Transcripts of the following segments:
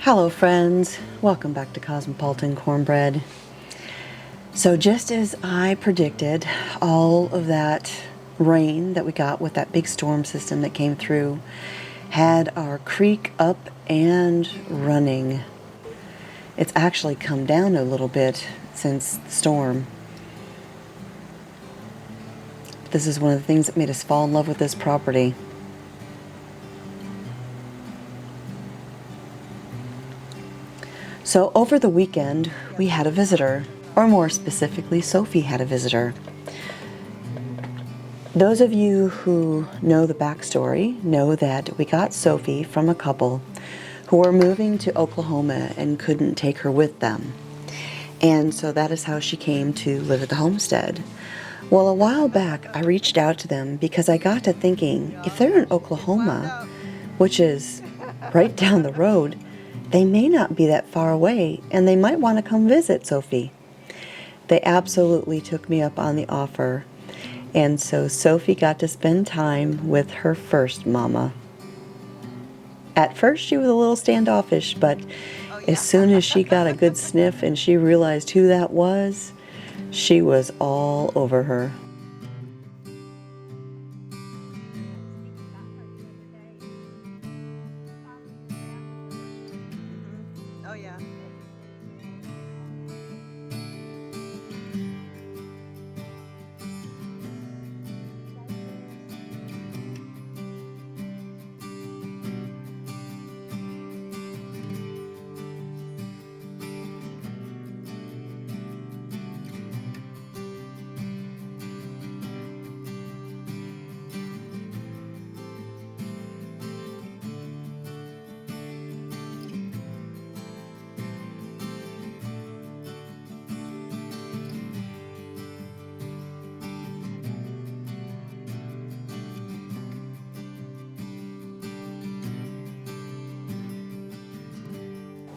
Hello friends, welcome back to Cosmopolitan Cornbread. So just as I predicted, all of that rain that we got with that big storm system that came through had our creek up and running. It's actually come down a little bit since the storm. This is one of the things that made us fall in love with this property. So over the weekend, we had a visitor, or more specifically, Sophie had a visitor. Those of you who know the backstory know that we got Sophie from a couple who were moving to Oklahoma and couldn't take her with them. And so that is how she came to live at the homestead. Well, a while back, I reached out to them because I got to thinking, if they're in Oklahoma, which is right down the road, they may not be that far away, and they might want to come visit Sophie. They absolutely took me up on the offer, and so Sophie got to spend time with her first mama. At first she was a little standoffish, but as soon as she got a good sniff and she realized who that was, she was all over her. Oh yeah.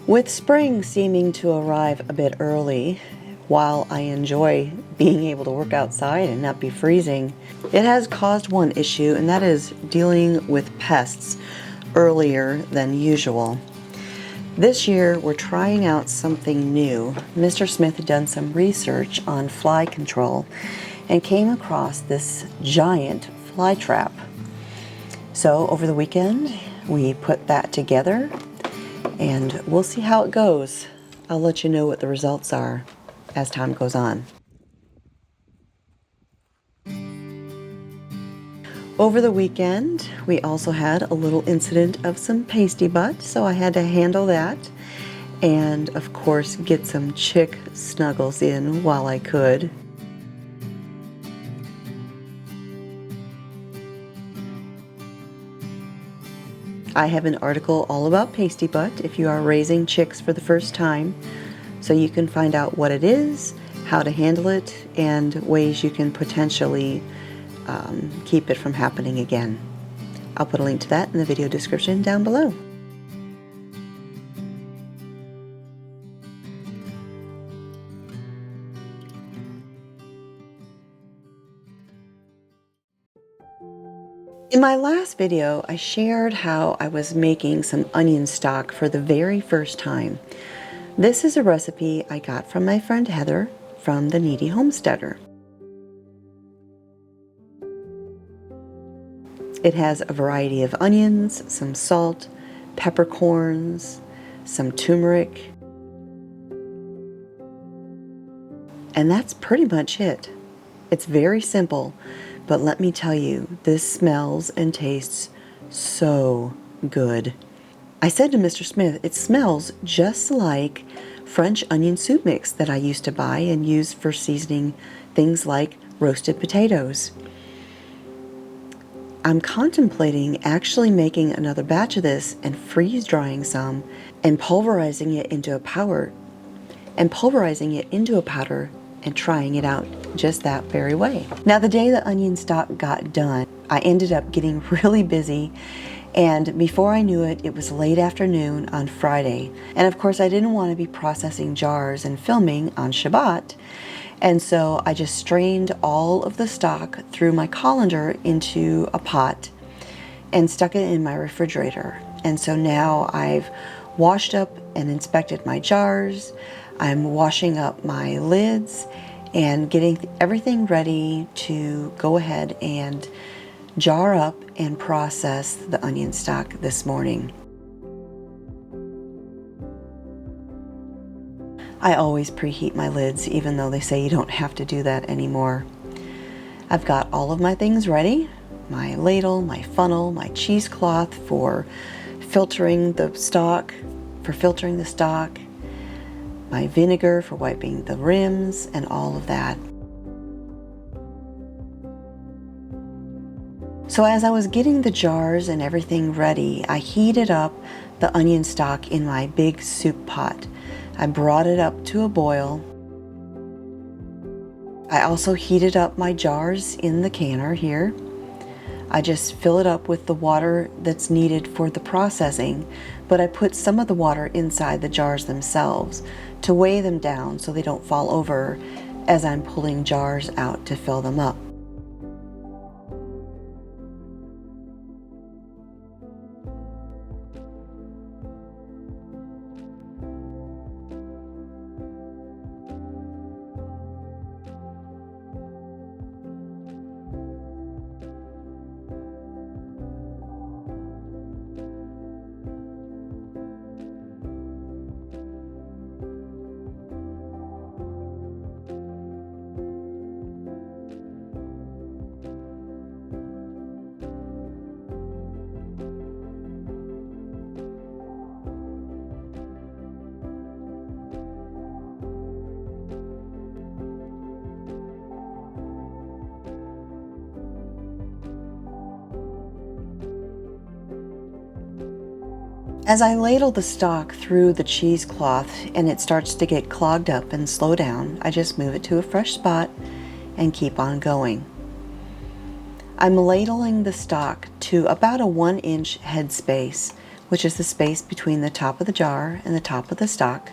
With spring seeming to arrive a bit early, while I enjoy being able to work outside and not be freezing, it has caused one issue, and that is dealing with pests earlier than usual. This year we're trying out something new. Mr. Smith had done some research on fly control and came across this giant fly trap. So over the weekend we put that together, and we'll see how it goes. I'll let you know what the results are as time goes on. Over the weekend, we also had a little incident of some pasty butt, so I had to handle that and, of course, get some chick snuggles in while I could. I have an article all about pasty butt if you are raising chicks for the first time, so you can find out what it is, how to handle it, and ways you can potentially keep it from happening again. I'll put a link to that in the video description down below. In my last video, I shared how I was making some onion stock for the very first time. This is a recipe I got from my friend Heather from the Needy Homesteader. It has a variety of onions, some salt, peppercorns, some turmeric, and that's pretty much it. It's very simple, but let me tell you, this smells and tastes so good. I said to Mr. Smith, it smells just like French onion soup mix that I used to buy and use for seasoning things like roasted potatoes. I'm contemplating actually making another batch of this and freeze drying some and pulverizing it into a powder and trying it out just that very way. Now, the day the onion stock got done, I ended up getting really busy, and before I knew it, it was late afternoon on Friday. And of course, I didn't want to be processing jars and filming on Shabbat, and so I just strained all of the stock through my colander into a pot and stuck it in my refrigerator. And so now I've washed up and inspected my jars. I'm washing up my lids and getting everything ready to go ahead and jar up and process the onion stock this morning. I always preheat my lids, even though they say you don't have to do that anymore. I've got all of my things ready: my ladle, my funnel, my cheesecloth for filtering the stock, my vinegar for wiping the rims, and all of that. So as I was getting the jars and everything ready, I heated up the onion stock in my big soup pot. I brought it up to a boil. I also heated up my jars in the canner here. I just fill it up with the water that's needed for the processing, but I put some of the water inside the jars themselves to weigh them down so they don't fall over as I'm pulling jars out to fill them up. As I ladle the stock through the cheesecloth and it starts to get clogged up and slow down, I just move it to a fresh spot and keep on going. I'm ladling the stock to about a 1-inch head space, which is the space between the top of the jar and the top of the stock.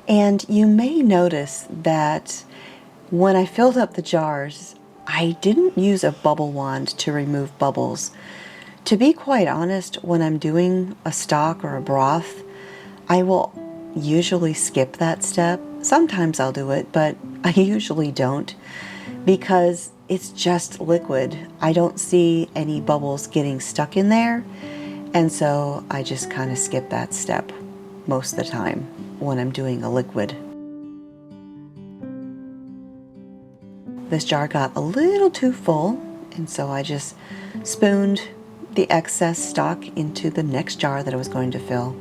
And you may notice that when I filled up the jars, I didn't use a bubble wand to remove bubbles. To be quite honest, when I'm doing a stock or a broth, I will usually skip that step. Sometimes I'll do it, but I usually don't because it's just liquid. I don't see any bubbles getting stuck in there, and so I just kind of skip that step most of the time when I'm doing a liquid. This jar got a little too full, and so I just spooned the excess stock into the next jar that I was going to fill.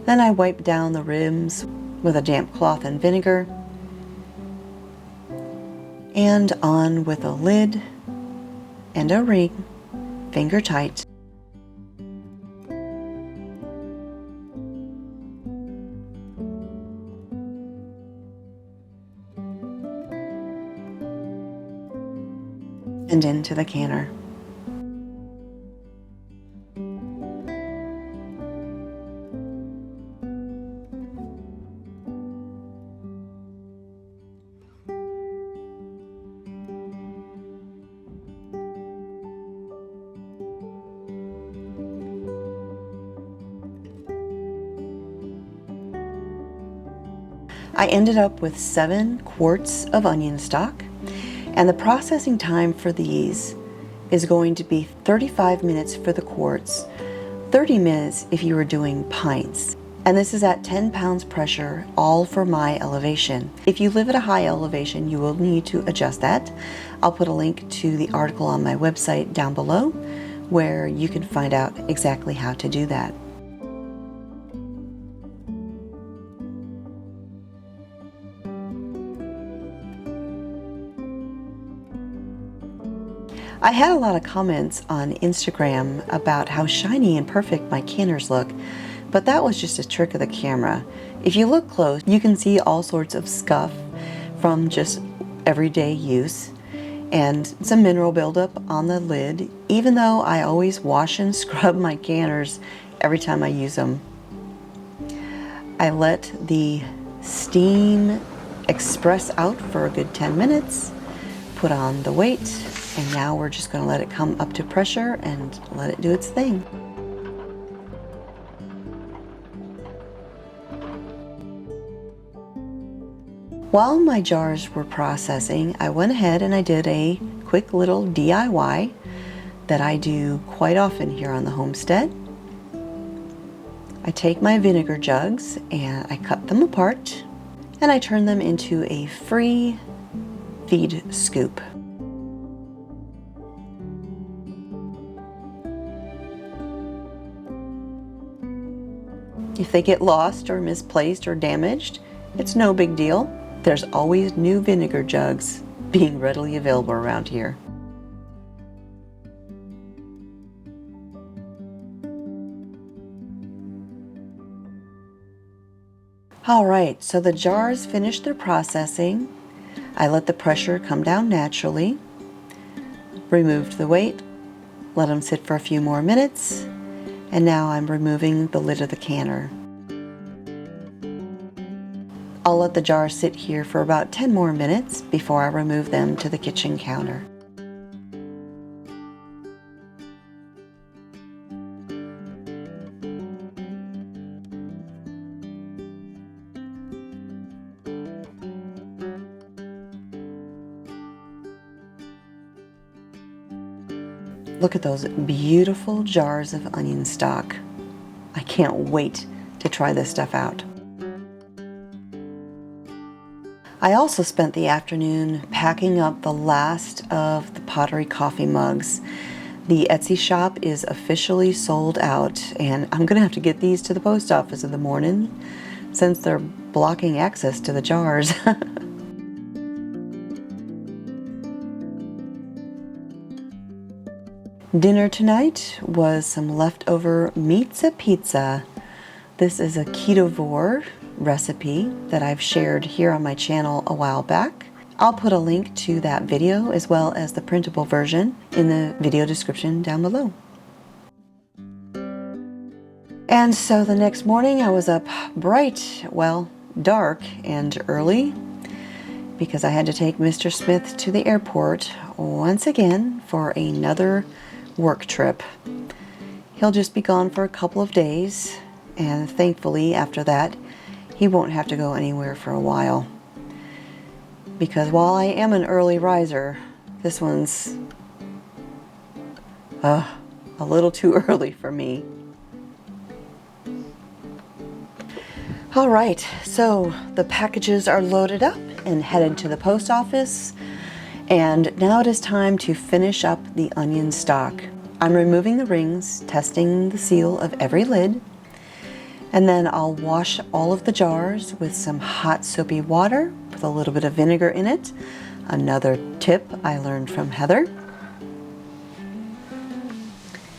Then I wiped down the rims with a damp cloth and vinegar, and on with a lid and a ring, finger tight. And into the canner. I ended up with 7 quarts of onion stock, and the processing time for these is going to be 35 minutes for the quarts, 30 minutes if you were doing pints. And this is at 10 pounds pressure, all for my elevation. If you live at a high elevation, you will need to adjust that. I'll put a link to the article on my website down below where you can find out exactly how to do that. I had a lot of comments on Instagram about how shiny and perfect my canners look, but that was just a trick of the camera. If you look close, you can see all sorts of scuff from just everyday use, and some mineral buildup on the lid, even though I always wash and scrub my canners every time I use them. I let the steam express out for a good 10 minutes, put on the weight, and now we're just going to let it come up to pressure and let it do its thing. While my jars were processing, I went ahead and I did a quick little DIY that I do quite often here on the homestead. I take my vinegar jugs and I cut them apart and I turn them into a free feed scoop. If they get lost or misplaced or damaged, it's no big deal. There's always new vinegar jugs being readily available around here. All right, so the jars finished their processing. I let the pressure come down naturally, removed the weight, let them sit for a few more minutes, and now I'm removing the lid of the canner. I'll let the jars sit here for about 10 more minutes before I remove them to the kitchen counter. Look at those beautiful jars of onion stock. I can't wait to try this stuff out. I also spent the afternoon packing up the last of the pottery coffee mugs. The Etsy shop is officially sold out, and I'm gonna have to get these to the post office in the morning since they're blocking access to the jars. Dinner tonight was some leftover pizza. This is a ketovore recipe that I've shared here on my channel a while back. I'll put a link to that video as well as the printable version in the video description down below. And so the next morning I was up bright, well, dark and early, because I had to take Mr. Smith to the airport once again for another work trip. He'll just be gone for a couple of days, and thankfully after that he won't have to go anywhere for a while. Because while I am an early riser, this one's a little too early for me. All right, so the packages are loaded up and headed to the post office. And now it is time to finish up the onion stock. I'm removing the rings, testing the seal of every lid, and then I'll wash all of the jars with some hot soapy water with a little bit of vinegar in it. Another tip I learned from Heather.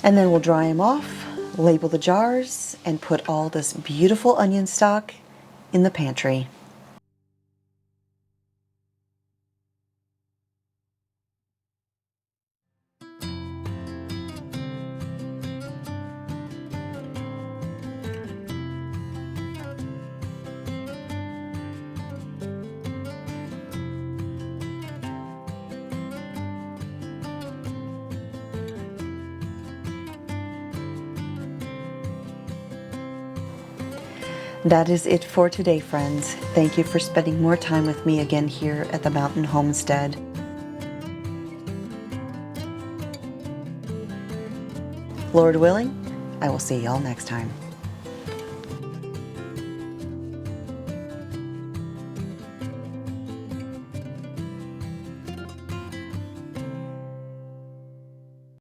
And then we'll dry them off, label the jars, and put all this beautiful onion stock in the pantry. That is it for today, friends. Thank you for spending more time with me again here at the Mountain Homestead. Lord willing, I will see y'all next time.